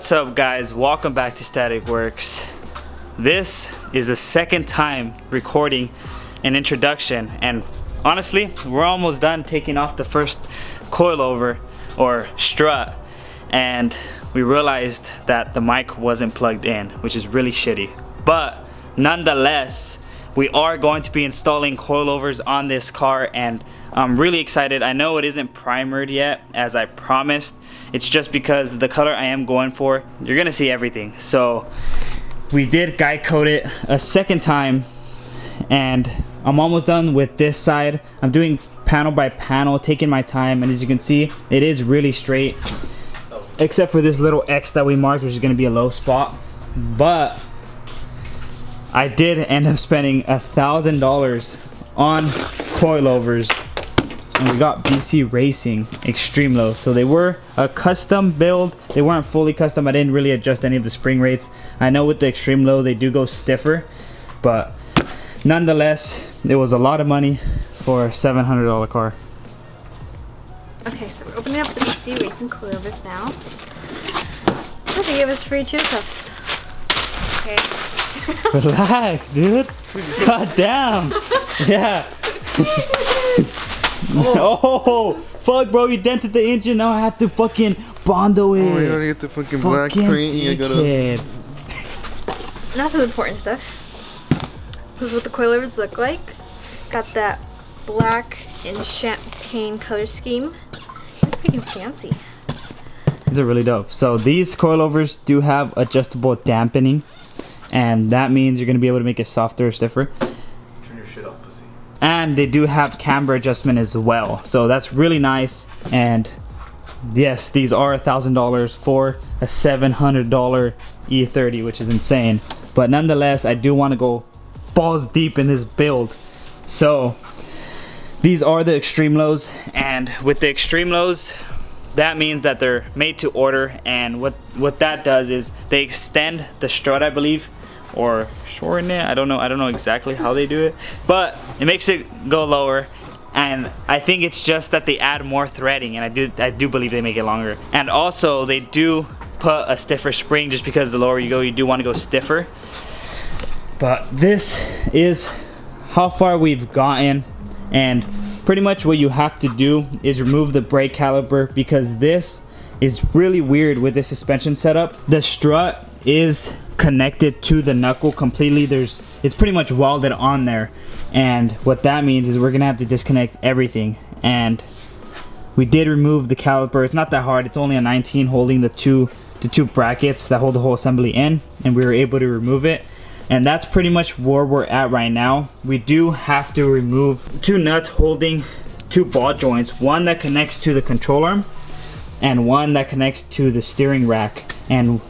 What's up guys, welcome back to Static Works. This is the second time recording an introduction, and honestly we're almost done taking off the first coilover or strut, and we realized that the mic wasn't plugged in, which is really shitty. But nonetheless, we are going to be installing coilovers on this car, and I'm really excited. I know it isn't primered yet as I promised. It's just because the color I am going for, you're gonna see everything. So we did guide coat it a second time, and I'm almost done with this side. I'm doing panel by panel, taking my time, and as you can see, it is really straight, except for this little X that we marked, which is gonna be a low spot. But I did end up spending $1,000 on coilovers, and we got BC Racing Extreme Low. So they were a custom build. They weren't fully custom. I didn't really adjust any of the spring rates. I know with the Extreme Low they do go stiffer, but nonetheless it was a lot of money for a $700 car. Okay, so we're opening up the BC Racing coilovers now. Oh, they gave us free chew cups. Okay. Relax, dude. God damn. Yeah. Oh, fuck, bro, you dented the engine. Now I have to fucking Bondo it. Oh, you gotta get the fucking black paint. You gotta. Not to the important stuff. This is what the coilovers look like. Got that black and champagne color scheme. It's pretty fancy. These are really dope. So these coilovers do have adjustable dampening, and that means you're gonna be able to make it softer or stiffer. Turn your shit off, pussy. And they do have camber adjustment as well, so that's really nice. And yes, these are $1,000 for a $700 E30, which is insane. But nonetheless, I do want to go balls deep in this build. So these are the Extreme Lows, and with the Extreme Lows, that means that they're made to order. And what that does is they extend the strut, I believe, or shorten it. I don't know exactly how they do it, but it makes it go lower. And I think it's just that they add more threading, and I do believe they make it longer. And also they do put a stiffer spring, just because the lower you go, you do want to go stiffer. But this is how far we've gotten, and pretty much what you have to do is remove the brake caliper, because this is really weird with this suspension setup. The strut is connected to the knuckle completely. It's pretty much welded on there, and what that means is we're gonna have to disconnect everything. And we did remove the caliper. It's not that hard. It's only a 19 holding the two brackets that hold the whole assembly in, and we were able to remove it. And that's pretty much where we're at right now. We do have to remove 2 nuts holding 2 ball joints, one that connects to the control arm and one that connects to the steering rack. And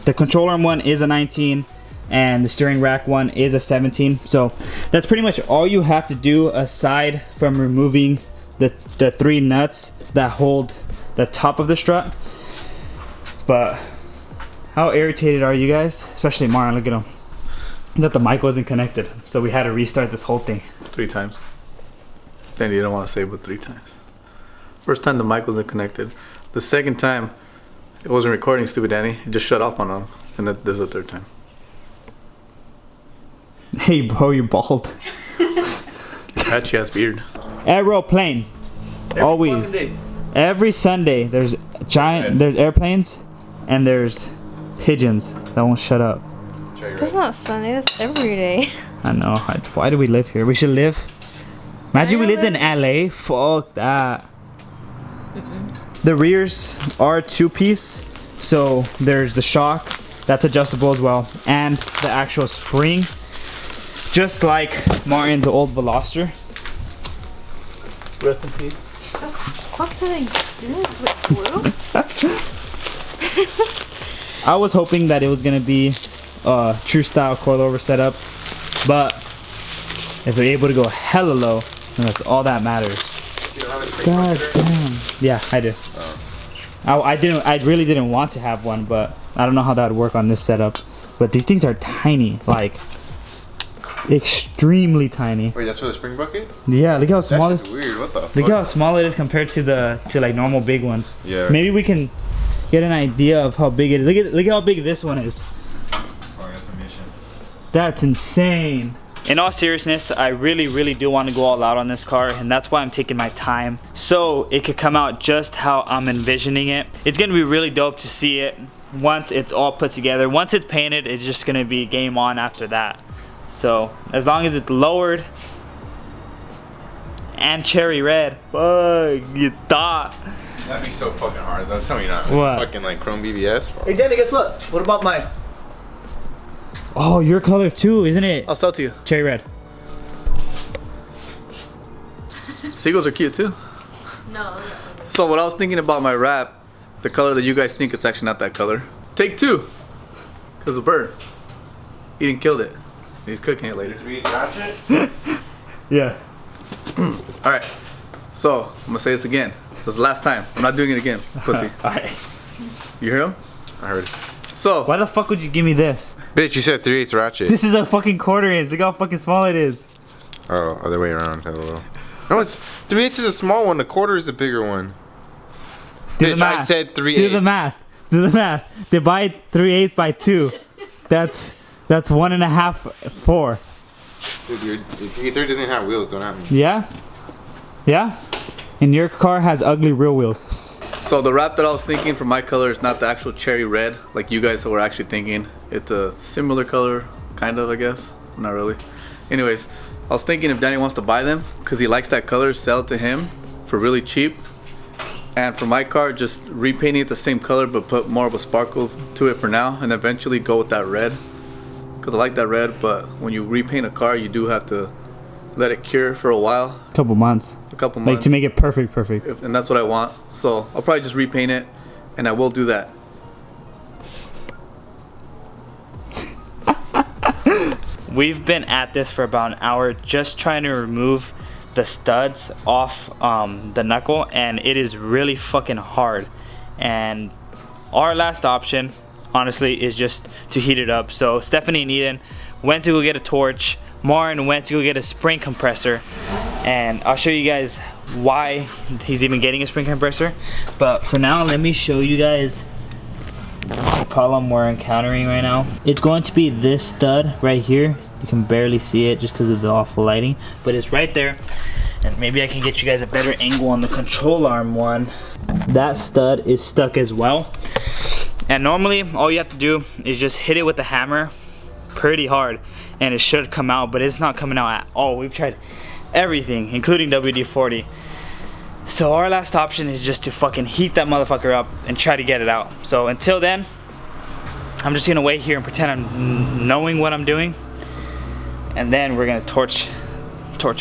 the control arm one is a 19 and the steering rack one is a 17. So that's pretty much all you have to do, aside from removing the 3 nuts that hold the top of the strut. But how irritated are you guys? Especially Martin, look at him. That the mic wasn't connected, so we had to restart this whole thing 3 times. Then you don't want to say but 3 times. First time the mic wasn't connected. The second time it wasn't recording, stupid Danny. It just shut off on him. And this is the 3rd time. Hey bro, you're bald. Patchy ass beard. Aeroplane. Always. Every Sunday there's there's airplanes and there's pigeons that won't shut up. That's not Sunday, that's every day. I know. Why do we live here? We should live. Imagine we lived in LA. Fuck that. The rears are 2-piece, so there's the shock that's adjustable as well, and the actual spring, just like Martin's old Veloster. Rest in peace. What do they do with glue? I was hoping that it was gonna be a true style coilover setup, but if they're able to go hella low, then that's all that matters. God damn. Yeah, I do. I really didn't want to have one, but I don't know how that would work on this setup. But these things are tiny, like extremely tiny. Wait, that's for the spring bucket? Yeah, look how small That's just weird. What the fuck? Look how small it is compared to like normal big ones. Yeah. Maybe we can get an idea of how big it is. Look at how big this one is. That's insane. In all seriousness, I really do want to go all out on this car, and that's why I'm taking my time so it could come out just how I'm envisioning it. It's gonna be really dope to see it once it's all put together. Once it's painted, it's just gonna be game on after that. So as long as it's lowered and cherry red, fuck, you thought. That'd be so fucking hard though. Tell me not. What? Fucking like chrome BBS. Hey Danny, guess what? What about mine? Oh, your color too, isn't it? I'll sell to you. Cherry red. Seagulls are cute too. No. So what I was thinking about my wrap, the color that you guys think is actually not that color. Take 2. Cause the bird. He didn't kill it. He's cooking it later. Yeah. Alright. So I'm gonna say this again. This is the last time. I'm not doing it again. Pussy. Alright. You hear him? I heard. So Why the fuck would you give me this? Bitch, you said 3/8 ratchet. This is a fucking 1/4 inch. Look how fucking small it is. Oh, other way around. Hello. No, it's 3/8 is a small one. The 1/4 is a bigger one. Do the Bitch, I math. said 3/8. Do the math. Do the math. Divide 3/8 by 2. That's 1.5 4. Dude, your 3/8 doesn't have wheels. Don't have me. Yeah? Yeah? And your car has ugly real wheels. So the wrap that I was thinking for my color is not the actual cherry red like you guys were actually thinking. It's a similar color, kind of, I guess. Not really. Anyways, I was thinking if Danny wants to buy them because he likes that color, sell it to him for really cheap. And for my car, just repainting it the same color but put more of a sparkle to it for now, and eventually go with that red. Because I like that red, but when you repaint a car, you do have to let it cure for a while, Couple months. a couple months. Like to make it perfect. And that's what I want. So I'll probably just repaint it, and I will do that. We've been at this for about an hour just trying to remove the studs off the knuckle, and it is really fucking hard. And our last option, honestly, is just to heat it up. So Stephanie and Eden went to go get a torch. Marin went to go get a spring compressor, and I'll show you guys why he's even getting a spring compressor. But for now, let me show you guys the problem we're encountering right now. It's going to be this stud right here. You can barely see it just because of the awful lighting, but it's right there. And maybe I can get you guys a better angle on the control arm one. That stud is stuck as well. And normally all you have to do is just hit it with the hammer pretty hard and it should come out, but it's not coming out at all. We've tried everything, including WD-40. So our last option is just to fucking heat that motherfucker up and try to get it out. So until then, I'm just gonna wait here and pretend I'm knowing what I'm doing, and then we're gonna torch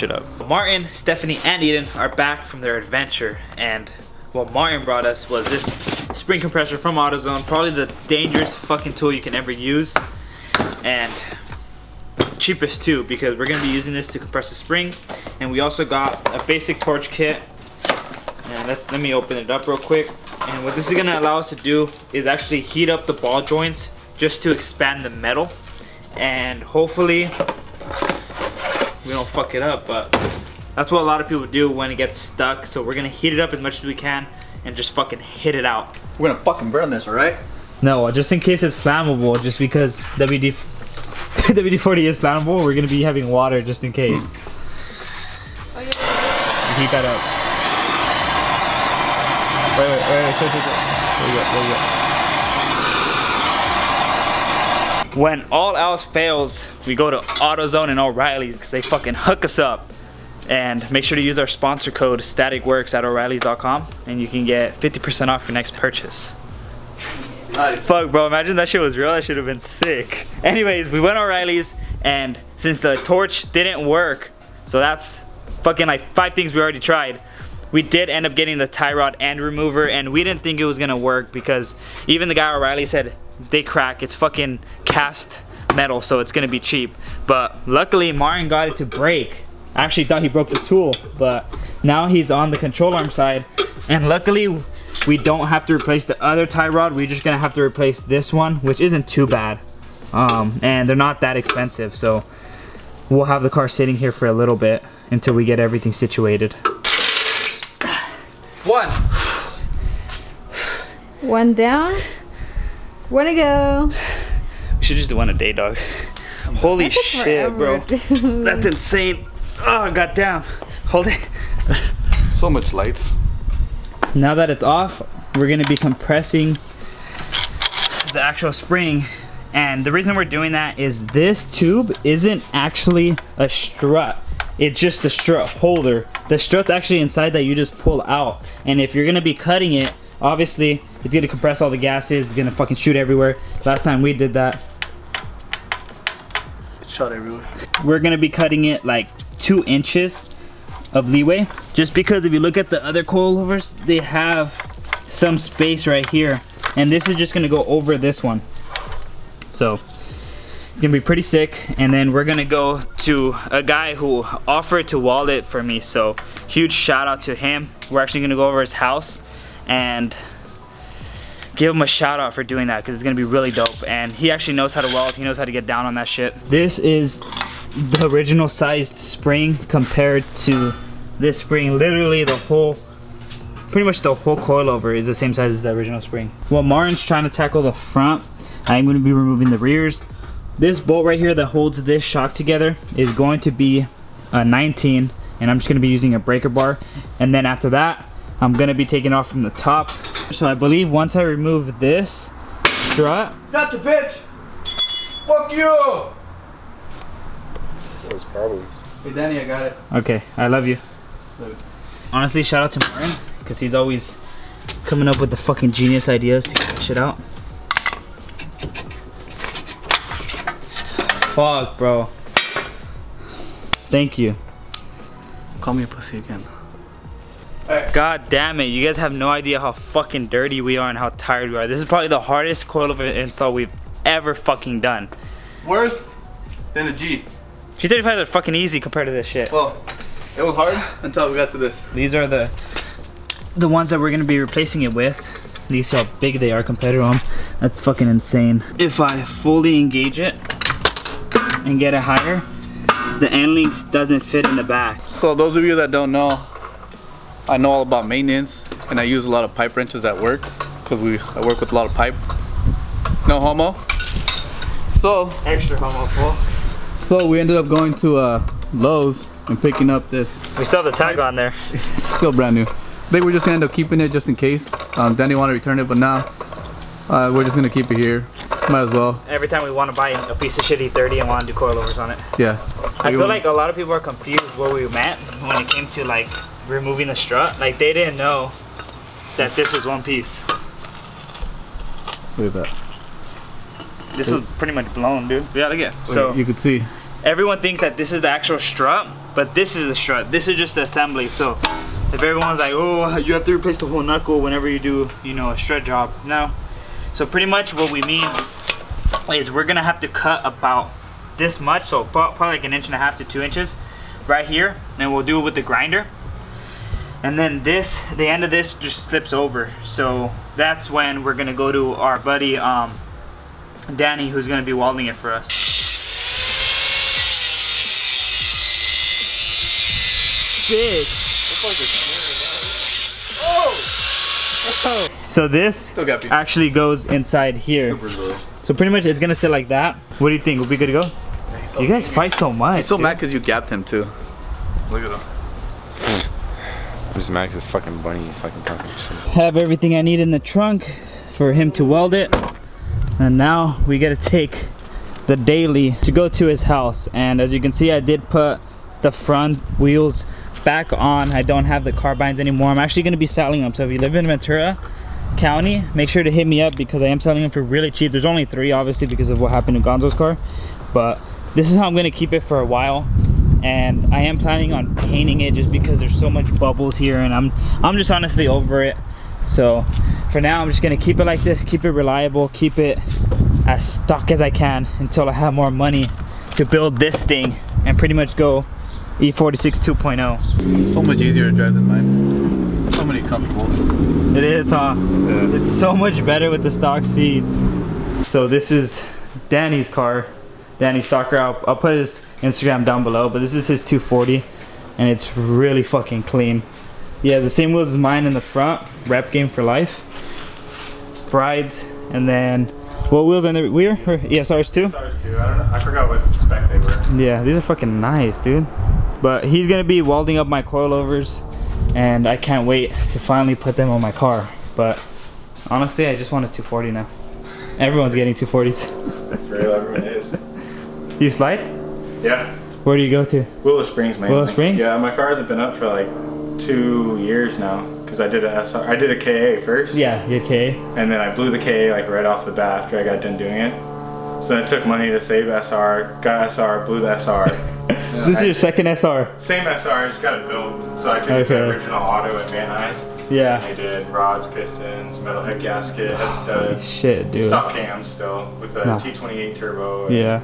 it up. Martin, Stephanie, and Eden are back from their adventure, and what Martin brought us was this spring compressor from AutoZone, probably the dangerous fucking tool you can ever use, and cheapest too, because we're gonna be using this to compress the spring. And we also got a basic torch kit, and let me open it up real quick. And what this is gonna allow us to do is actually heat up the ball joints just to expand the metal, and hopefully we don't fuck it up. But that's what a lot of people do when it gets stuck. So we're gonna heat it up as much as we can and just fucking hit it out. We're gonna fucking burn this, alright? No, just in case it's flammable, just because WD-40 is flammable, we're gonna be having water just in case. Oh, yeah. Heat that up. Wait, there you go. When all else fails, we go to AutoZone and O'Reilly's because they fucking hook us up. And make sure to use our sponsor code StaticWorks at O'Reillys.com, and you can get 50% off your next purchase. Nice. Fuck, bro, imagine that shit was real. That should have been sick. Anyways, we went to O'Reilly's, and since the torch didn't work, so that's fucking like 5 things we already tried, we did end up getting the tie rod and remover, and we didn't think it was gonna work because even the guy at O'Reilly said they crack. It's fucking cast metal, so it's gonna be cheap. But luckily, Marin got it to break. I actually thought he broke the tool, but now he's on the control arm side, and luckily we don't have to replace the other tie rod. We're just gonna have to replace this one, which isn't too bad, and they're not that expensive, so we'll have the car sitting here for a little bit until we get everything situated. One. One down. One to go. We should just do one a day, dog. Holy That took shit, bro. forever, dude. That's insane. Oh, goddamn. Hold it. So much lights. Now that it's off, we're gonna be compressing the actual spring. And the reason we're doing that is this tube isn't actually a strut. It's just the strut holder. The strut's actually inside that you just pull out. And if you're gonna be cutting it, obviously it's gonna compress all the gases, it's gonna fucking shoot everywhere. Last time we did that, It shot everywhere. we're gonna be cutting it like 2 inches of leeway, just because if you look at the other coilovers, they have some space right here, and this is just gonna go over this one. So it's gonna be pretty sick. And then we're gonna go to a guy who offered to weld it for me, so huge shout out to him. We're actually gonna go over his house and give him a shout out for doing that, because it's gonna be really dope. And he actually knows how to weld, he knows how to get down on that shit. This is the original sized spring compared to this spring. Literally the whole, pretty much the whole coilover is the same size as the original spring. While Martin's trying to tackle the front, I'm going to be removing the rears. This bolt right here that holds this shock together is going to be a 19, and I'm just going to be using a breaker bar. And then after that, I'm going to be taking off from the top. So I believe once I remove this strut, Got the bitch! Fuck you! Those problems. Hey Danny, I got it. okay, I love you. Look. Honestly, shout out to Martin, because he's always coming up with the fucking genius ideas to get shit out. Fuck, bro. Thank you. Call me a pussy again. God damn it, you guys have no idea how fucking dirty we are and how tired we are. This is probably the hardest coilover install we've ever fucking done. Worse than a G. G35s are fucking easy compared to this shit. Well, it was hard until we got to this. These are the ones that we're gonna be replacing it with. You see how big they are compared to them. That's fucking insane. If I fully engage it and get it higher, the end links doesn't fit in the back. So those of you that don't know, I know all about maintenance, and I use a lot of pipe wrenches at work because I work with a lot of pipe. No homo. So Extra homo full. So we ended up going to Lowe's and picking up this. We still have the tag on there. It's still brand new. I think we're just gonna end up keeping it just in case. Danny wanted to return it, but now we're just gonna keep it here. Might as well. Every time we want to buy a piece of shit E30 and want to do coilovers on it. Yeah. I feel like a lot of people are confused what we meant when it came to like removing the strut. Like they didn't know that this was one piece. Look at that. This was pretty much blown, dude. Yeah, look at it. So you could see. everyone thinks that this is the actual strut, but this is the strut. This is just the assembly. So if everyone's like, oh, you have to replace the whole knuckle whenever you do, you know, a strut job. No. So pretty much what we mean is we're gonna have to cut about this much, so probably like 1.5 inches to 2 inches right here, and we'll do it with the grinder. And then this, the end of this just slips over. So that's when we're gonna go to our buddy Danny, who's gonna be welding it for us. Big. So this Still got you. actually goes inside here. So pretty much it's gonna sit like that. What do you think? Will we good to go? You guys fight so much. He's so dude. mad because you gapped him too. Look at him. I'm just mad because this fucking bunny fucking talking shit. Have everything I need in the trunk for him to weld it. And now we gotta take the daily to go to his house. And as you can see, I did put the front wheels back on. I don't have the carbines anymore. I'm actually gonna be selling them. So if you live in Ventura County, make sure to hit me up because I am selling them for really cheap. There's only 3 obviously because of what happened to Gonzo's car. But this is how I'm gonna keep it for a while. And I am planning on painting it just because there's so much bubbles here and I'm just honestly over it. So for now I'm just gonna keep it like this, keep it reliable, keep it as stock as I can until I have more money to build this thing and pretty much go E46 2.0. So much easier to drive than mine. So many comfortables. It is, huh? Yeah. It's so much better with the stock seats. So this is Danny's car. Danny Stalker. I'll put his Instagram down below, but this is his 240 and it's really fucking clean. He has the same wheels as mine in the front, rep game for life. brides, and then what wheels are in the rear? Or ESRs too? ESRs too. I don't know. I forgot what spec they were. Yeah, these are fucking nice, dude. But he's gonna be welding up my coilovers, and I can't wait to finally put them on my car. But honestly, I just want a 240 now. Everyone's getting 240s. For real, everyone is. Do you slide? Yeah. Where do you go to? Willow Springs, mainly. Willow Springs? Yeah, my car hasn't been up for like 2 years now because I did a SR. I did a KA first. Yeah, you KA. And then I blew the KA like right off the bat after I got done doing it. So it took money to save SR, got SR, blew the SR. This is your second SR. Same SR, just got it built. So I took it to the original auto at Van Nuys. Yeah. I did rods, pistons, metal head gasket, head stud. Holy shit, dude. Stock cams still with a T28 turbo. And Yeah.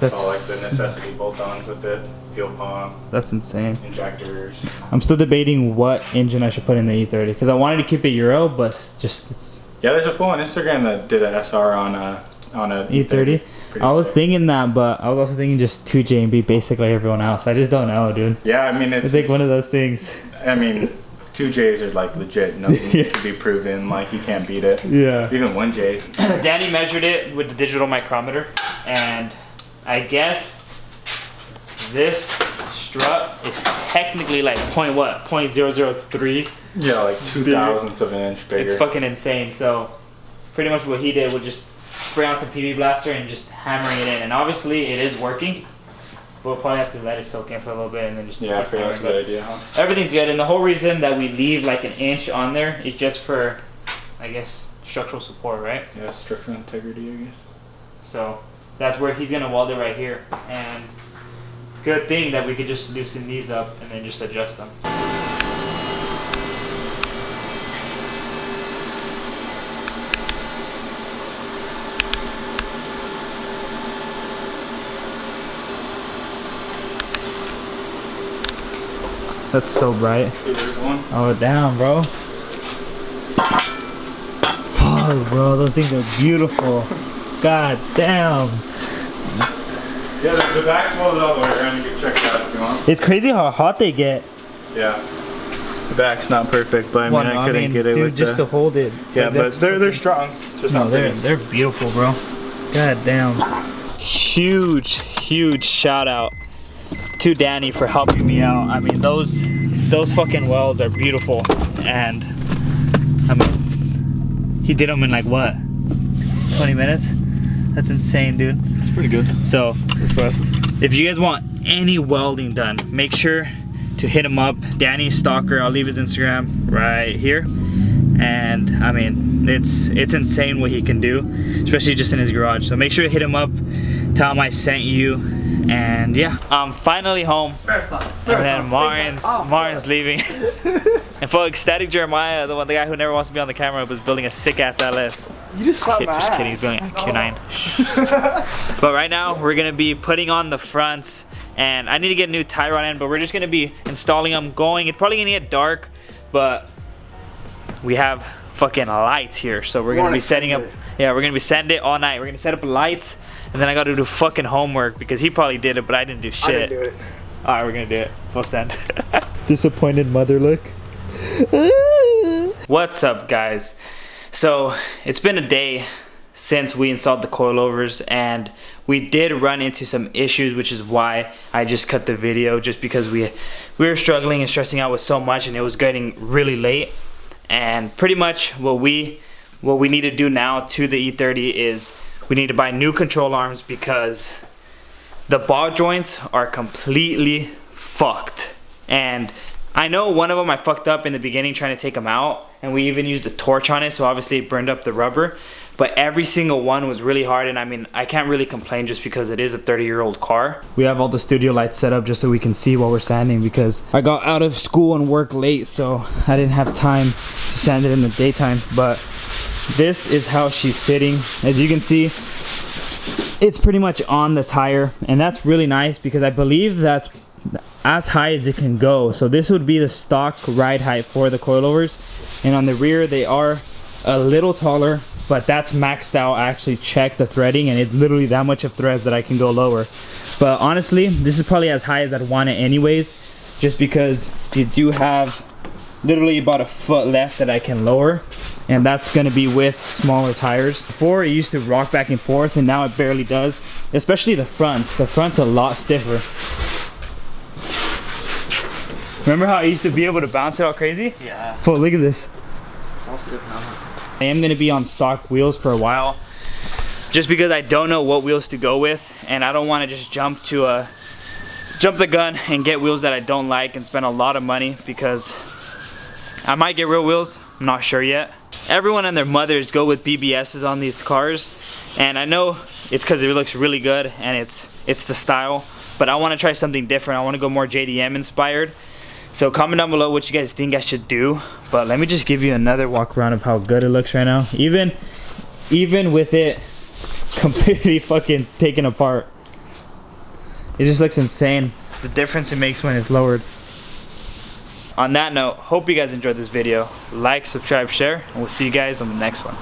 Just all like the necessity bolt-ons with it, fuel pump, That's insane. injectors. I'm still debating what engine I should put in the E30 because I wanted to keep it Euro, but it's Yeah, there's a fool on Instagram that did an SR on a E30. Pretty I was sick. thinking that, but I was also thinking just 2J and be basically everyone else. I just don't know, dude. Yeah, I mean It's like one of those things. I mean, 2Js are like legit. Nothing Yeah. can be proven. Like you can't beat it. Yeah. Even 1Js. Danny measured it with the digital micrometer, and I guess this strut is technically like 0.003. Yeah, like 2,000ths of an inch bigger. It's fucking insane. So pretty much what he did was just spray on some PB Blaster and just hammering it in. And obviously it is working. We'll probably have to let it soak in for a little bit and then just Yeah, I feel that's a good idea, huh? Everything's good. And the whole reason that we leave like an inch on there is just for, I guess, structural support, right? Yeah, structural integrity, I guess. So that's where he's gonna weld it right here. And good thing that we could just loosen these up and then just adjust them. That's so bright. So there's one. Oh damn, bro. Oh, bro, those things are beautiful. God damn. Yeah, the back's welded all the way around. You can check it out if you want. It's crazy how hot they get. Yeah. The back's not perfect, but I mean, I couldn't get it dude, with just the... to hold it. Yeah, Like, but that's they're fucking- strong. Just No, not they're big. they're beautiful, bro. God damn. Huge shout out to Danny for helping me out. I mean, those fucking welds are beautiful, and I mean, he did them in like what, 20 minutes? That's insane, dude. It's pretty good. So It's fast. if you guys want any welding done, make sure to hit him up. Danny Stalker. I'll leave his Instagram right here. And I mean, it's insane what he can do, especially just in his garage. So make sure to hit him up, tell him I sent you, and yeah, I'm finally home. And then Martin's leaving. And for Ecstatic Jeremiah, the guy who never wants to be on the camera, was building a sick ass LS. You just slapped my Just ass. kidding, he's building a Q9. But right now, we're gonna be putting on the fronts, and I need to get a new tie rod in, but we're just gonna be installing them, going. It's probably gonna get dark, but we have fucking lights here, so we're gonna be setting up. Yeah, we're gonna be setting it all night. We're gonna set up lights, and then I gotta do fucking homework because he probably did it, but I didn't do shit. I didn't do it. All right, we're gonna do it. We'll send. Disappointed mother look. What's up, guys? So it's been a day since we installed the coilovers, and we did run into some issues, which is why I just cut the video, just because we were struggling and stressing out with so much, and it was getting really late. And pretty much what we need to do now to the E30 is we need to buy new control arms because the ball joints are completely fucked. And I know one of them I fucked up in the beginning trying to take them out, and we even used a torch on it, so obviously it burned up the rubber. But every single one was really hard, and I mean, I can't really complain just because it is a 30-year-old car. We have all the studio lights set up just so we can see while we're sanding, because I got out of school and work late, so I didn't have time to sand it in the daytime. But this is how she's sitting. As you can see, it's pretty much on the tire, and that's really nice because I believe that's as high as it can go. So this would be the stock ride height for the coilovers, and on the rear they are a little taller, but that's maxed out. I actually checked the threading, and it's literally that much of threads that I can go lower. But honestly, this is probably as high as I'd want it anyways, just because you do have literally about a foot left that I can lower. and that's gonna be with smaller tires. Before it used to rock back and forth, and now it barely does, especially the fronts. The front's a lot stiffer. Remember how I used to be able to bounce it all crazy? Yeah. But look at this. It's all stiff now. I am gonna be on stock wheels for a while, just because I don't know what wheels to go with, and I don't want to just jump the gun and get wheels that I don't like and spend a lot of money, because I might get real wheels. I'm not sure yet. Everyone and their mothers go with BBSs on these cars, and I know it's because it looks really good and it's the style, but I want to try something different. I want to go more JDM inspired. So comment down below what you guys think I should do. But let me just give you another walk around of how good it looks right now. Even with it completely fucking taken apart, it just looks insane. The difference it makes when it's lowered. On that note, hope you guys enjoyed this video. Like, subscribe, share, and we'll see you guys on the next one.